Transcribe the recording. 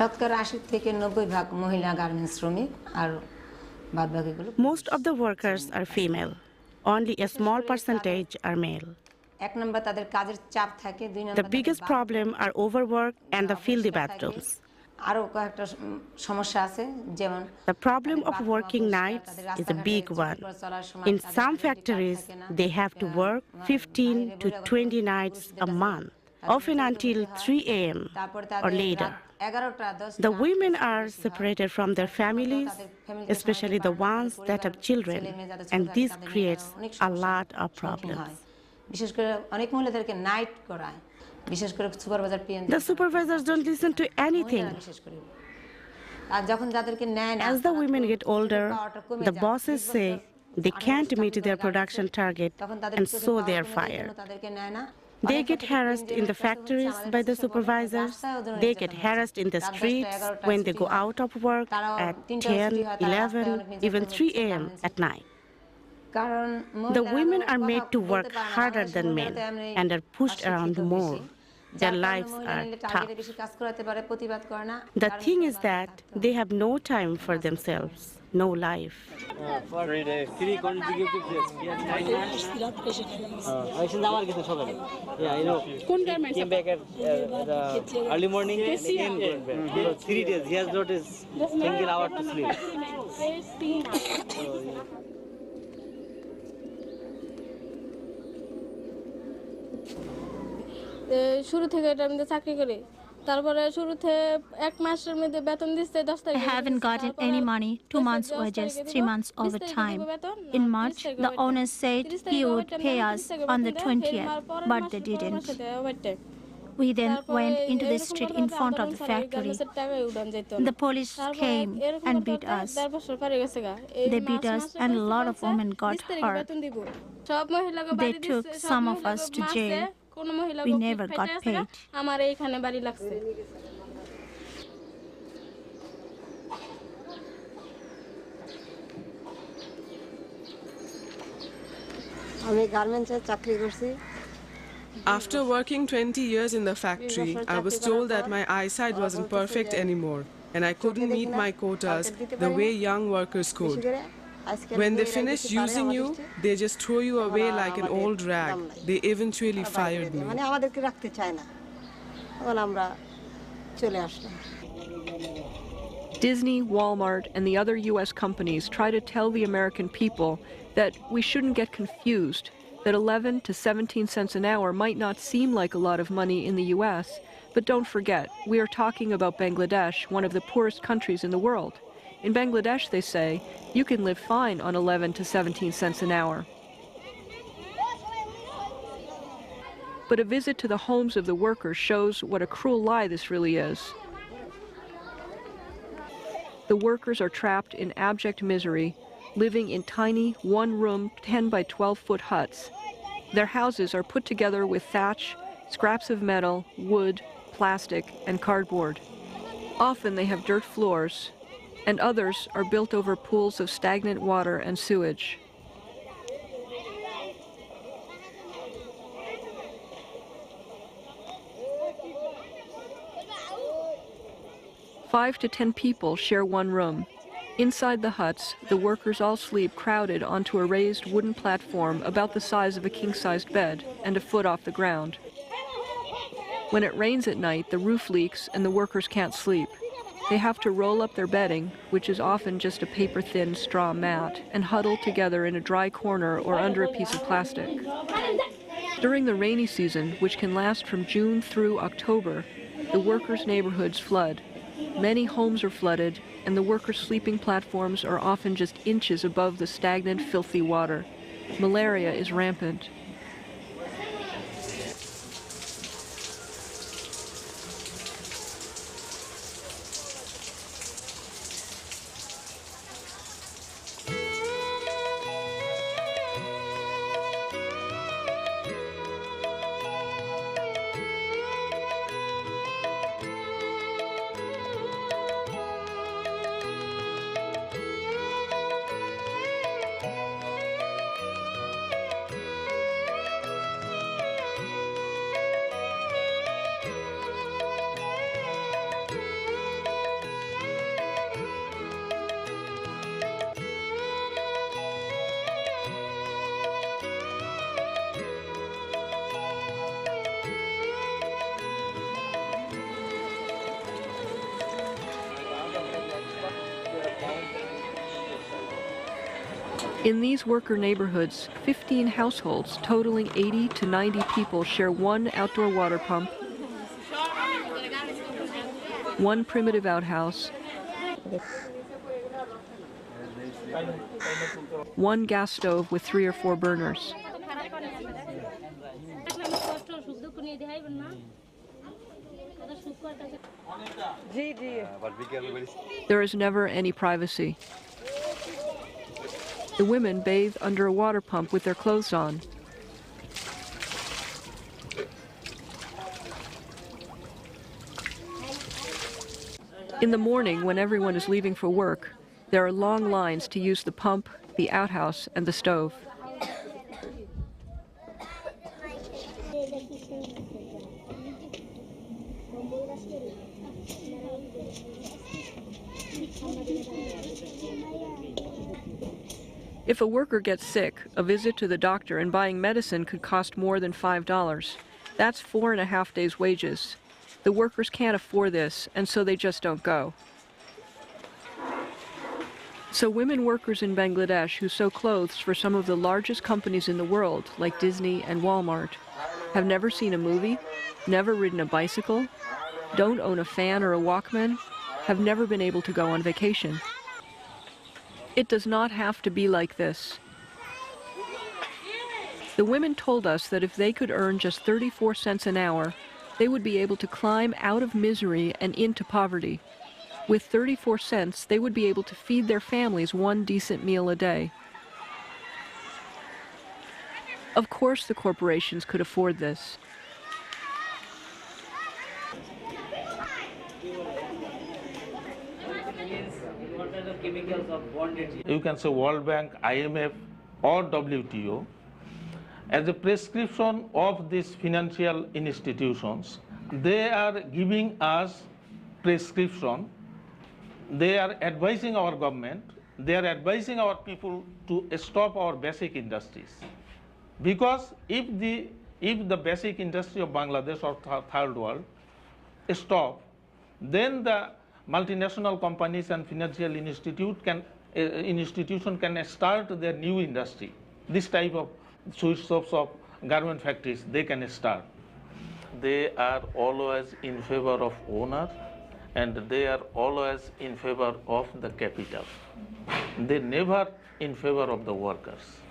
শতকরা 80 থেকে 90 ভাগ মহিলা গার্মেন্টস শ্রমিক আর বাদবাকিগুলো। Most of the workers are female. Only a small percentage are male. এক নম্বর তাদের কাজের চাপ থাকে, দুই নম্বর The biggest problem are overwork and the filthy bathrooms. আরো কয়েকটা সমস্যা আছে, যেমন The problem of working nights is a big one. In some factories, they have to work 15 to 20 nights a month, often until 3 a.m. or later. The women are separated from their families, especially the ones that have children, and this creates a lot of problems. বিশেষ করে অনেক মহিলাদেরকে night করায়, বিশেষ করে supervisor PN. The supervisors don't listen to anything. আর যখন যাদেরকে নেয় না, As the women get older, the bosses say they can't meet their production target, and so they are fired. They get harassed in the factories by the supervisors. They get harassed in the streets when they go out of work at 10, 11, even 3 a.m. at night. The women are made to work harder than men and are pushed around more. Their lives are tough. The thing is that they have no time for themselves, no life. Three consecutive days. Came back at the early morning and again going back. 3 days. He has got his single hour to sleep. শুরু থেকে এটা আমি চাকরি করি, তারপরে শুরুতে এক মাসের মধ্যে বেতন দিতে 10 তারিখ। I haven't gotten any money, 2 months wages, 3 months overtime. In March, the owner said he would pay us on the 20th, but they didn't. We then went into the street in front of the factory. The police came and beat us. They beat us and a lot of women got hurt. They took some of us to jail. We never got paid. আমার এইখানে বাড়ি লাগছে। আমি গার্মেন্টসে চাকরি করছি। After working 20 years in the factory, I was told that my eyesight wasn't perfect anymore and I couldn't meet my quotas the way young workers could. When they finish using you, they just throw you away like an old rag. They eventually fired me. Disney, Wal-mart, and the other U.S. companies try to tell the American people that we shouldn't get confused, that 11 to 17 cents an hour might not seem like a lot of money in the U.S., but don't forget, we are talking about Bangladesh, one of the poorest countries in the world. In Bangladesh, they say, you can live fine on 11 to 17 cents an hour. But a visit to the homes of the workers shows what a cruel lie this really is. The workers are trapped in abject misery, living in tiny, one-room, 10 by 12-foot huts. Their houses are put together with thatch, scraps of metal, wood, plastic, and cardboard. Often they have dirt floors, and others are built over pools of stagnant water and sewage. Five to 10 people share one room. Inside the huts, the workers all sleep crowded onto a raised wooden platform about the size of a king-sized bed and a foot off the ground. When it rains at night, the roof leaks and the workers can't sleep. They have to roll up their bedding, which is often just a paper-thin straw mat, and huddle together in a dry corner or under a piece of plastic. During the rainy season, which can last from June through October, the workers' neighborhoods flood. Many homes are flooded, and the workers' sleeping platforms are often just inches above the stagnant, filthy water. Malaria is rampant. In these worker neighborhoods, 15 households totaling 80 to 90 people share one outdoor water pump, one primitive outhouse, one gas stove with 3 or 4 burners. There is never any privacy. The women bathe under a water pump with their clothes on. In the morning, when everyone is leaving for work, there are long lines to use the pump, the outhouse, and the stove. If a worker gets sick, a visit to the doctor and buying medicine could cost more than $5. That's 4.5 days' wages. The workers can't afford this, and so they just don't go. So women workers in Bangladesh who sew clothes for some of the largest companies in the world, like Disney and Wal-mart, have never seen a movie, never ridden a bicycle, don't own a fan or a Walkman, have never been able to go on vacation. It does not have to be like this. The women told us that if they could earn just 34 cents an hour, they would be able to climb out of misery and into poverty. With 34 cents, they would be able to feed their families one decent meal a day. Of course, the corporations could afford this. You can say World Bank, IMF, or WTO, as a prescription of these financial institutions, they are giving us prescription. They are advising our government, they are advising our people to stop our basic industries. Because if the basic industry of Bangladesh or third world stop, then the multinational companies and financial institution can start their new industry. This type of sweet shops of garment factories, they can start. They are always in favor of owner, and they are always in favor of the capital. They never in favor of the workers.